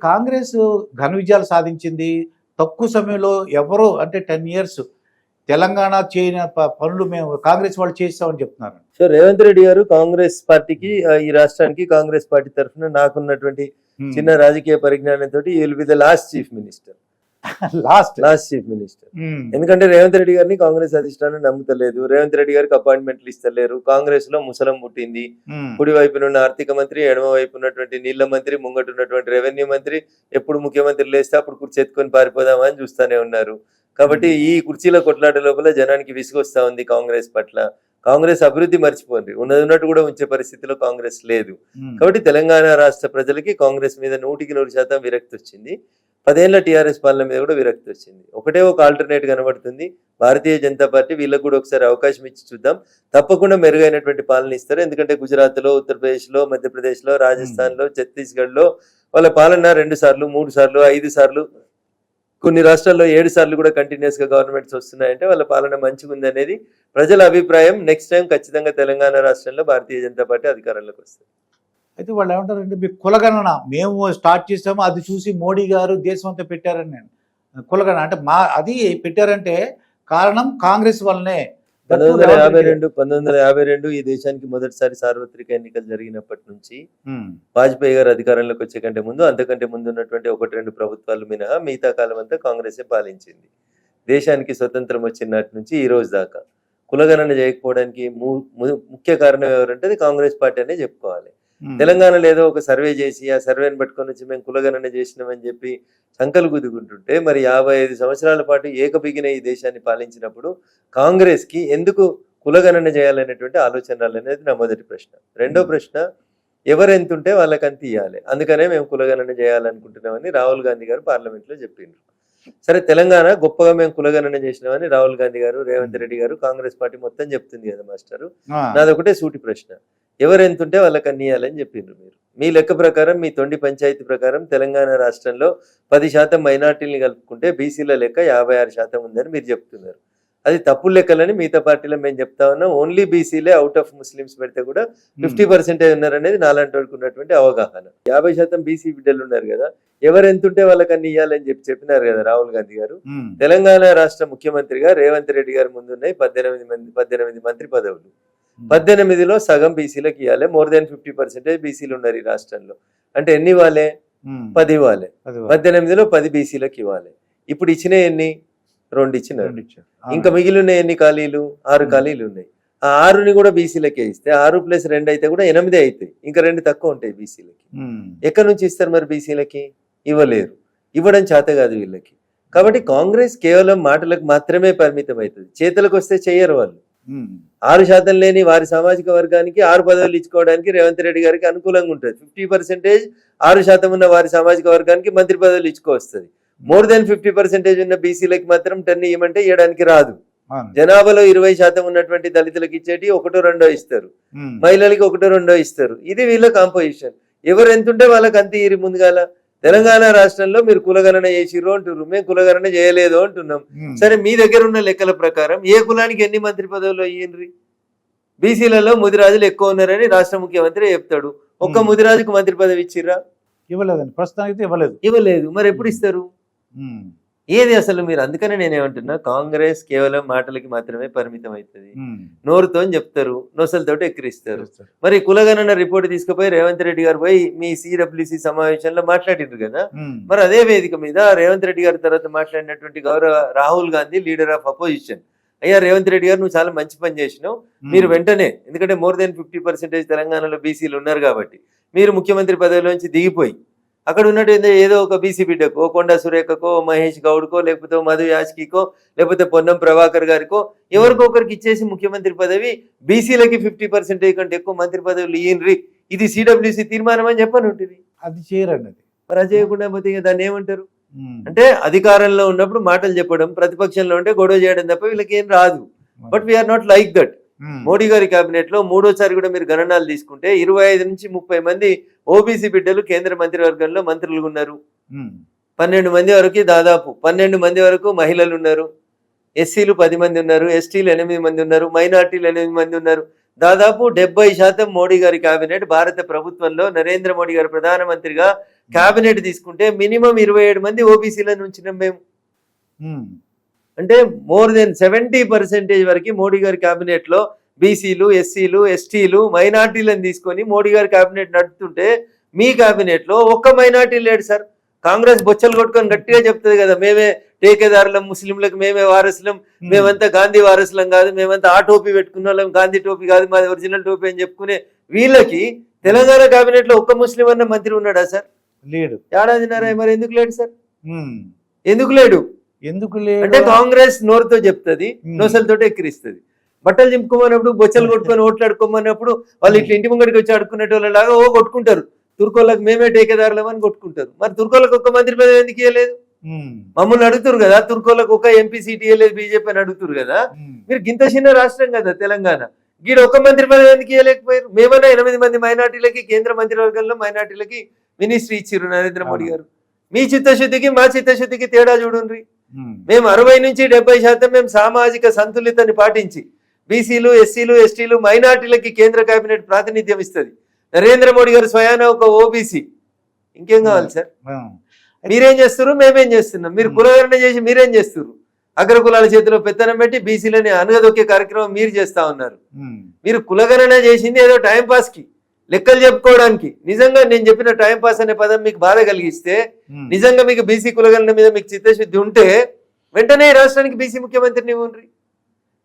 కాంగ్రెస్ ఘన విజయాలు సాధించింది. తక్కువ సమయంలో ఎవరో అంటే 10 ఇయర్స్ తెలంగాణ చేయని పనులు మేము కాంగ్రెస్ వాళ్ళు చేస్తామని చెప్తున్నారు. సో రేవంత్ రెడ్డి గారు కాంగ్రెస్ పార్టీకి ఈ రాష్ట్రానికి కాంగ్రెస్ పార్టీ తరఫున నాకున్నటువంటి చిన్న రాజకీయ పరిజ్ఞానంతో will be the last chief minister. Last chief minister. ఎందుకంటే రేవంత్ రెడ్డి గారిని కాంగ్రెస్ అధిష్టానం నమ్ముతలేదు. రేవంత్ రెడ్డి గారికి అపాయింట్మెంట్లు ఇస్తలేరు. కాంగ్రెస్ లో ముసలం పుట్టింది. కుడి వైపునున్న ఆర్థిక మంత్రి, ఎడమ వైపు ఉన్నటువంటి నీళ్ల మంత్రి, ముంగటున్నటువంటి రెవెన్యూ మంత్రి ఎప్పుడు ముఖ్యమంత్రి లేస్తే అప్పుడు కుర్చీ ఎత్తుకొని పారిపోదామా అని చూస్తానే ఉన్నారు. కాబట్టి ఈ కుర్చీల కొట్లాట లోపల జనానికి విసుగొస్తా ఉంది కాంగ్రెస్ పట్ల. కాంగ్రెస్ అభివృద్ధి మర్చిపోండి, ఉన్నట్టు కూడా ఉంచే పరిస్థితిలో కాంగ్రెస్ లేదు. కాబట్టి తెలంగాణ రాష్ట్ర ప్రజలకి కాంగ్రెస్ మీద 100% విరక్తి వచ్చింది. 10 ఏళ్ల టీఆర్ఎస్ పాలన మీద కూడా విరక్తి వచ్చింది. ఒకటే ఒక ఆల్టర్నేట్ కనబడుతుంది, భారతీయ జనతా పార్టీ. వీళ్ళకు కూడా ఒకసారి అవకాశం ఇచ్చి చూద్దాం, తప్పకుండా మెరుగైనటువంటి పాలన ఇస్తారు. ఎందుకంటే గుజరాత్ లో, ఉత్తరప్రదేశ్ లో, మధ్యప్రదేశ్ లో, రాజస్థాన్ లో, ఛత్తీస్గఢ్ లో వాళ్ళ పాలన 2 సార్లు, 3 సార్లు, 5 సార్లు, కొన్ని రాష్ట్రాల్లో 7 సార్లు కూడా కంటిన్యూస్ గా గవర్నమెంట్స్ వస్తున్నాయంటే వాళ్ళ పాలన మంచిగా ఉంది అనేది ప్రజల అభిప్రాయం. నెక్స్ట్ టైం ఖచ్చితంగా తెలంగాణ రాష్ట్రంలో భారతీయ జనతా పార్టీ అధికారంలోకి వస్తుంది. అయితే వాళ్ళు ఏమంటారంటే మీకు కులగణన మేము స్టార్ట్ చేసాము, అది చూసి మోడీ గారు దేశం అంతా పెట్టారని. నేను కులగణన అంటే అది పెట్టారంటే కారణం కాంగ్రెస్ వల్లనే. 1952 ఈ దేశానికి మొదటిసారి సార్వత్రిక ఎన్నికలు జరిగినప్పటి నుంచి వాజ్పేయి గారు అధికారంలోకి వచ్చే కంటే ముందు, అంతకంటే ముందు ఉన్నటువంటి 1-2 ప్రభుత్వాలు మినహా మిగతా కాలం అంతా కాంగ్రెసే పాలించింది. దేశానికి స్వతంత్రం వచ్చినటి నుంచి ఈ రోజు దాకా కులగణన చేయకపోవడానికి ముఖ్య కారణం ఎవరంటే అది కాంగ్రెస్ పార్టీ అనే చెప్పుకోవాలి. తెలంగాణలో ఏదో ఒక సర్వే చేసి ఆ సర్వేని పట్టుకొని వచ్చి మేము కులగణన చేసినామని చెప్పి సంకలు గుద్దుకుంటుంటే, మరి 55 సంవత్సరాల పాటు ఏకబిగిన ఈ దేశాన్ని పాలించినప్పుడు కాంగ్రెస్ కి ఎందుకు కులగణన చేయాలనేటువంటి ఆలోచనలు అనేది నా మొదటి ప్రశ్న. రెండో ప్రశ్న, ఎవరు ఎంత ఉంటే వాళ్ళకి అంత ఇవ్వాలి, అందుకనే మేము కులగణన చేయాలనుకుంటున్నామని రాహుల్ గాంధీ గారు పార్లమెంట్ లో చెప్పిండ్రు. సరే, తెలంగాణ గొప్పగా మేము కులగణన చేసినామని రాహుల్ గాంధీ గారు, రేవంత్ రెడ్డి గారు, కాంగ్రెస్ పార్టీ మొత్తం చెప్తుంది కదా మాస్టరు. నాదొకటే సూటి ప్రశ్న, ఎవరు ఎంత ఉంటే వాళ్ళకి అన్ని ఇవ్వాలని చెప్పిండ్రు మీరు. మీ లెక్క ప్రకారం, మీ తొండి పంచాయతీ ప్రకారం తెలంగాణ రాష్ట్రంలో 10% మైనార్టీని కలుపుకుంటే బీసీల లెక్క 56% ఉందని మీరు చెప్తున్నారు. అది తప్పు లెక్కలని మిగతా పార్టీలో మేము చెప్తా ఉన్నాం. ఓన్లీ బీసీలే, అవుట్ ఆఫ్ ముస్లిమ్స్ పెడితే కూడా 50% ఉన్నారనేది నాలాంటి వరకు ఉన్నటువంటి అవగాహన. 50% బీసీ బిడ్డలు ఉన్నారు కదా, ఎవరు ఎంత ఉంటే వాళ్ళకి అన్ని ఇవ్వాలని చెప్పినారు కదా రాహుల్ గాంధీ గారు. తెలంగాణ రాష్ట్ర ముఖ్యమంత్రిగా రేవంత్ రెడ్డి గారు ముందున్నాయి 18 మంత్రి పదవులు. 18లో సగం బీసీలకు ఇవ్వాలి. మోర్ దాన్ 50% బీసీలు ఉన్నారు ఈ రాష్ట్రంలో. అంటే ఎన్ని ఇవ్వాలి? 10 ఇవ్వాలి. 18లో 10 బీసీలకు ఇవ్వాలి. ఇప్పుడు ఇచ్చిన ఎన్ని? 2 ఇచ్చినారు. ఇంకా మిగిలిన ఎన్ని ఖాళీలు? 6 ఖాళీలు ఉన్నాయి. ఆ 6ని కూడా బీసీలకే ఇస్తే 6 + 2 అయితే కూడా 8 అవుతాయి. ఇంకా 2 తక్కువ ఉంటాయి బీసీలకి. ఎక్కడి నుంచి ఇస్తారు మరి బీసీలకి? ఇవ్వలేరు. ఇవ్వడం చేత కాదు వీళ్ళకి. కాబట్టి కాంగ్రెస్ కేవలం మాటలకు మాత్రమే పరిమితం అవుతుంది, చేతులకు వస్తే చెయ్యరు వాళ్ళు. 6% లేని వారి సామాజిక వర్గానికి 6 పదవులు ఇచ్చుకోవడానికి రేవంత్ రెడ్డి గారికి అనుకూలంగా ఉంటుంది. 50% 6% ఉన్న వారి సామాజిక వర్గానికి మంత్రి పదవులు ఇచ్చుకోవస్తుంది. మోర్ దాన్ 50% ఉన్న బీసీలకి మాత్రం 10 ఇవ్వమంటే ఇవ్వడానికి రాదు. జనాభాలో 20% ఉన్నటువంటి దళితులకు ఇచ్చేటి 1-2 ఇస్తారు, మహిళలకి 1-2 ఇస్తారు. ఇది వీళ్ళ కాంపోజిషన్. ఎవరు ఎంత ఉంటే వాళ్ళకి అంత ఇరి. ముందుగాల తెలంగాణ రాష్ట్రంలో మీరు కులగణన చేసిర్రు అంటున్నారు, మేము కులగణన చేయలేదు అంటున్నాం. సరే, మీ దగ్గర ఉన్న లెక్కల ప్రకారం ఏ కులానికి ఎన్ని మంత్రి పదవులు అయ్యిండ్రి? బీసీలలో ముదిరాజులు ఎక్కువ ఉన్నారని రాష్ట్ర ముఖ్యమంత్రి చెప్తాడు. ఒక్క ముదిరాజుకు మంత్రి పదవి ఇచ్చిర్రా? ఇవ్వలేదండి, ప్రస్తుతానికి ఇవ్వలేదు. మరి ఎప్పుడు ఇస్తారు? ఏది అసలు మీరు? అందుకనే నేనేమంటున్నా, కాంగ్రెస్ కేవలం మాటలకి మాత్రమే పరిమితం అవుతుంది. నోరుతో చెప్తారు, నొసలతోటి ఎక్కిరిస్తారు. మరి కులగణన రిపోర్ట్ తీసుకుపోయి రేవంత్ రెడ్డి గారు పోయి మీ సిడబ్ల్యూసి సమావేశంలో మాట్లాడిండ్రు కదా. మరి అదే వేదిక మీద రేవంత్ రెడ్డి గారి తర్వాత మాట్లాడినటువంటి గౌరవ Rahul Gandhi, leader of opposition, అయ్యా రేవంత్ రెడ్డి గారు నువ్వు చాలా మంచి పని చేసినావు, మీరు వెంటనే, ఎందుకంటే మోర్ దాన్ 50% తెలంగాణలో బీసీలు ఉన్నారు కాబట్టి, మీరు ముఖ్యమంత్రి పదవిలోంచి దిగిపోయి అక్కడ ఉన్నట్టు ఏదో ఒక బీసీ బిడ్డకో, కొండా సురేఖకో, మహేష్ గౌడ్కో, లేకపోతే మధు యాష్కికో, లేకపోతే పొన్నం ప్రభాకర్ గారికో ఎవరికో ఒకరికి ఇచ్చేసి ముఖ్యమంత్రి పదవి, బీసీలకి 50% కంటే ఎక్కువ మంత్రి పదవులు ఇయ్యండ్రి, ఇది సిడబ్ల్యూసి తీర్మానం అని చెప్పని ఉంటుంది. అది చేయరండి. మరి అది చేయకుండా పోతే దాన్ని ఏమంటారు? అంటే అధికారంలో ఉన్నప్పుడు మాటలు చెప్పడం, ప్రతిపక్షంలో ఉంటే గొడవ చేయడం తప్ప వీళ్ళకి ఏం రాదు. But we're not like that. Modi గారి కేబినెట్ లో 3వసారి కూడా మీరు గణనాలు తీసుకుంటే 25 నుంచి 30 మంది ఓబీసీ బిడ్డలు కేంద్ర మంత్రివర్గంలో మంత్రులు ఉన్నారు. 12 మంది వరకు, దాదాపు 12 మంది వరకు మహిళలు ఉన్నారు. ఎస్సీలు 10 మంది ఉన్నారు, ఎస్టీలు 8 మంది ఉన్నారు, మైనార్టీలు 8 మంది ఉన్నారు. దాదాపు 70% మోడీ గారి కేబినెట్ భారత ప్రభుత్వంలో నరేంద్ర మోడీ గారు ప్రధానమంత్రిగా కేబినెట్ తీసుకుంటే మినిమం 27 మంది ఓబీసీలను ఉంచినాం మేము. అంటే మోర్ దెన్ 70% వరకు మోడీ గారి కేబినెట్ లో బీసీలు, ఎస్సీలు, ఎస్టీలు, మైనార్టీలను తీసుకొని మోడీ గారి కేబినెట్ నడుపుతుంటే మీ కేబినెట్ లో ఒక్క మైనార్టీ లేడు సార్. కాంగ్రెస్ బొచ్చలు కొట్టుకొని గట్టిగా చెప్తుంది కదా, మేమే టేకేదారులం, ముస్లింలకు మేమే వారసులం, మేమంతా గాంధీ వారసులం కాదు, మేమంతా ఆ టోపీ పెట్టుకున్న వాళ్ళం, గాంధీ టోపీ కాదు మాది ఒరిజినల్ టోపీ అని చెప్పుకునే వీళ్ళకి తెలంగాణ కేబినెట్ లో ఒక్క ముస్లిం అన్న మంత్రి ఉన్నాడా సార్? లేడు. ఏడాదిన్నర. మరి ఎందుకు లేడు సార్? ఎందుకు లేడు? ఎందుకు లేడు అంటే కాంగ్రెస్ నోరుతో చెప్తుంది, నోసలతో ఎక్కిరిస్తుంది. బట్టలు చింపుకోమన్నప్పుడు, బొచ్చలు కొట్టుకొని ఓట్లు అడుకోమన్నప్పుడు వాళ్ళు ఇట్లా ఇంటి ముంగడికి వచ్చి అడుక్కునేటోళ్ళలాగా కొట్టుకుంటారు. తుర్కోళ్ళకి మేమే టేకేదారులం అని కొట్టుకుంటారు. మరి తుర్కోళ్ళకి ఒక్క మంత్రి పదవి ఎందుకు ఇవ్వలేదు? మమ్మల్ని అడుగుతారు కదా, తుర్కోళ్ళకి ఒక ఎంపీ సీట్ ఇవ్వలేదు బీజేపీ అని అడుగుతారు కదా. మీరు గింత చిన్న రాష్ట్రం కదా తెలంగాణ, గీడ ఒక్క మంత్రి పదవి ఎందుకు ఇవ్వలేకపోయారు? మేమన్నా 8 మంది మైనార్టీలకి కేంద్ర మంత్రివర్గంలో మైనార్టీలకి మినిస్ట్రీ ఇచ్చిర్రు నరేంద్ర మోడీ గారు. మీ చిత్తశుద్ధికి మా చిత్తశుద్ధికి తేడా చూడండి. మేము 60 నుంచి 70% మేము సామాజిక సంతులితని పాటించి బీసీలు, ఎస్సీలు, ఎస్టీలు, మైనార్టీలకి కేంద్ర కేబినెట్ ప్రాతినిధ్యం ఇస్తుంది. నరేంద్ర మోడీ గారు స్వయాన ఒక ఓబీసీ. ఇంకేం కావాలి సార్? మీరేం చేస్తారు, మేమేం చేస్తున్నాం? మీరు కులగణన చేసి మీరేం చేస్తారు? అగ్రకులాల చేతిలో పెత్తనం పెట్టి బీసీలని అనగదొక్కే కార్యక్రమం మీరు చేస్తా ఉన్నారు. మీరు కులగణన చేసింది ఏదో టైంపాస్ కి, లెక్కలు చెప్పుకోవడానికి. నిజంగా నేను చెప్పిన టైంపాస్ అనే పదం మీకు బాధ కలిగిస్తే, నిజంగా మీకు బీసీ కులగణన మీద మీకు చిత్తశుద్ధి ఉంటే వెంటనే రాష్ట్రానికి బీసీ ముఖ్యమంత్రిని ఇవ్వండి.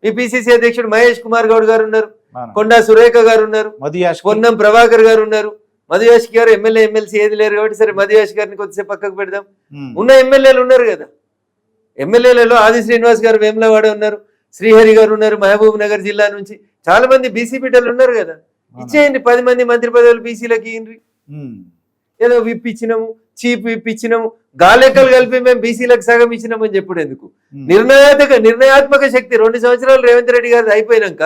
మీ పిసిసి అధ్యక్షుడు మహేష్ కుమార్ గౌడ్ గారు ఉన్నారు, కొండా సురేఖ గారు ఉన్నారు, పొన్నం ప్రభాకర్ గారు ఉన్నారు. మధుయాష్ గారు ఎమ్మెల్యే ఎమ్మెల్సీ ఏది లేరు కాబట్టి సరే మధుయాష్ గారిని కొద్దిసేపు పక్కకు పెడదాం. ఉన్న ఎమ్మెల్యేలు ఉన్నారు కదా, ఎమ్మెల్యేలలో ఆది శ్రీనివాస్ గారు వేములవాడ ఉన్నారు, శ్రీహరి గారు ఉన్నారు మహబూబ్ నగర్ జిల్లా నుంచి. చాలా మంది బీసీ బిడ్డలు ఉన్నారు కదా, ఇచ్చేయండి. 10 మంది మంత్రి పదవులు బీసీలకి ఇవ్వండి. ఏదో విప్పిచ్చినాము, చీప్ విప్పిచ్చినాము, గాలెక్కలు కలిపి మేము బీసీలకు సగం ఇచ్చినామని చెప్పుడు ఎందుకు? నిర్ణయాత్మక శక్తి 2 సంవత్సరాలు రేవంత్ రెడ్డి గారు అయిపోయినాక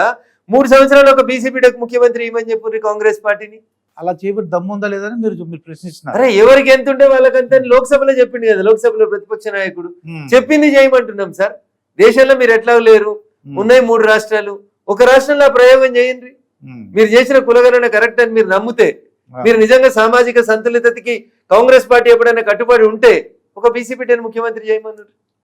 3 సంవత్సరాలు ఒక బీసీ బిడ్డకు ముఖ్యమంత్రి ఇవ్వమని చెప్పు కాంగ్రెస్ పార్టీని. అలా చేయబడి దమ్ముందా లేదని మీరు ప్రశ్నిస్తున్నారు. అరే ఎవరికి ఎంత ఉంటే వాళ్ళకంతా లోక్సభలో చెప్పింది కదా, లోక్సభలో ప్రతిపక్ష నాయకుడు చెప్పింది చేయమంటున్నాం సార్. దేశంలో మీరు ఎట్లా లేరు, ఉన్నాయి 3 రాష్ట్రాలు, ఒక రాష్ట్రంలో ప్రయోగం చేయండి. మీరు చేసిన కులగణన కరెక్ట్ అని మీరు నమ్మితే, మీరు నిజంగా సామాజిక సంతులితకి కాంగ్రెస్ పార్టీ ఎప్పుడైనా కట్టుబడి ఉంటే ఒక బీసీ బిడ్డను ముఖ్యమంత్రి చేయమన్నారు.